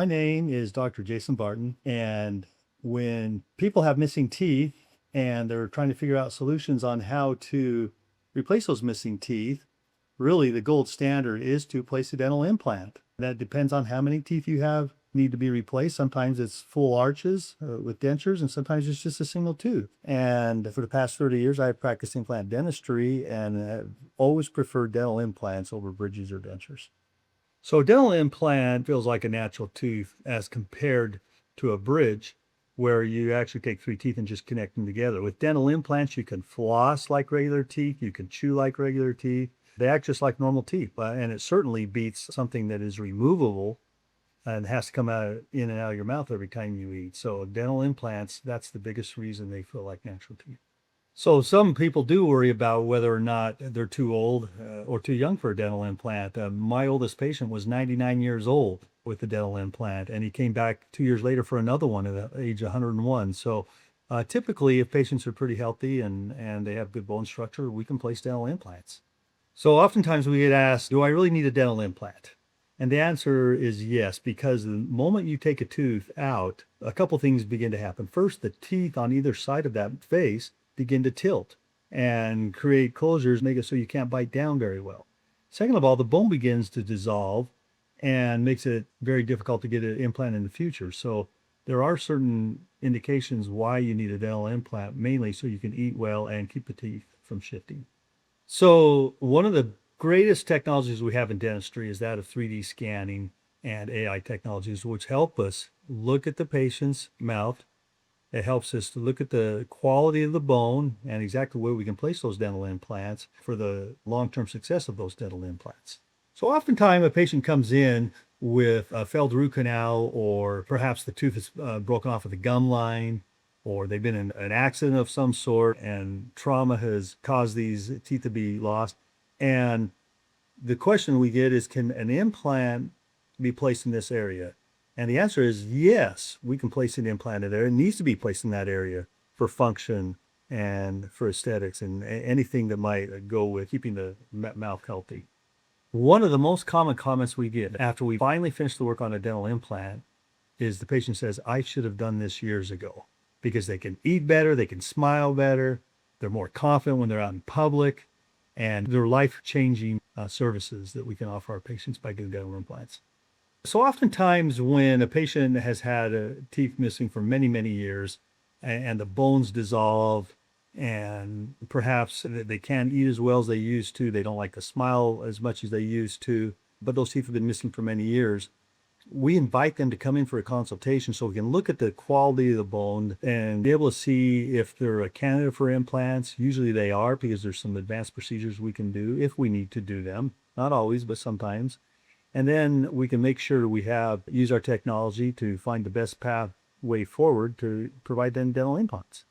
My name is Dr. Jason Barton, and when people have missing teeth and they're trying to figure out solutions on how to replace those missing teeth, really the gold standard is to place a dental implant. That depends on how many teeth you have need to be replaced. Sometimes it's full arches with dentures, and sometimes it's just a single tooth. And for the past 30 years, I've practiced implant dentistry and have always preferred dental implants over bridges or dentures. So a dental implant feels like a natural tooth as compared to a bridge where you actually take three teeth and just connect them together. With dental implants, you can floss like regular teeth, you can chew like regular teeth. They act just like normal teeth, and it certainly beats something that is removable and has to come out in and out of your mouth every time you eat. So dental implants, that's the biggest reason they feel like natural teeth. So some people do worry about whether or not they're too old or too young for a dental implant. My oldest patient was 99 years old with a dental implant, and he came back 2 years later for another one at the age of 101. So typically, if patients are pretty healthy and they have good bone structure, we can place dental implants. So oftentimes we get asked, do I really need a dental implant? And the answer is yes, because the moment you take a tooth out, a couple things begin to happen. First, the teeth on either side of that face begin to tilt and create closures, make it so you can't bite down very well. Second of all, the bone begins to dissolve and makes it very difficult to get an implant in the future. So there are certain indications why you need a dental implant, mainly so you can eat well and keep the teeth from shifting. So one of the greatest technologies we have in dentistry is that of 3D scanning and AI technologies, which help us look at the patient's mouth. It helps us to look at the quality of the bone and exactly where we can place those dental implants for the long-term success of those dental implants. So oftentimes a patient comes in with a failed root canal, or perhaps the tooth is broken off of the gum line, or they've been in an accident of some sort and trauma has caused these teeth to be lost. And the question we get is, can an implant be placed in this area? And the answer is yes, we can place an implant in there. It needs to be placed in that area for function and for aesthetics and anything that might go with keeping the mouth healthy. One of the most common comments we get after we finally finish the work on a dental implant is the patient says, I should have done this years ago, because they can eat better, they can smile better, they're more confident when they're out in public, and they're life-changing services that we can offer our patients by getting dental implants. So oftentimes when a patient has had a teeth missing for many, many years and the bones dissolve and perhaps they can't eat as well as they used to, they don't like to smile as much as they used to, but those teeth have been missing for many years, we invite them to come in for a consultation so we can look at the quality of the bone and be able to see if they're a candidate for implants. Usually they are, because there's some advanced procedures we can do if we need to do them. Not always, but sometimes. And then we can make sure we use our technology to find the best pathway forward to provide them dental implants.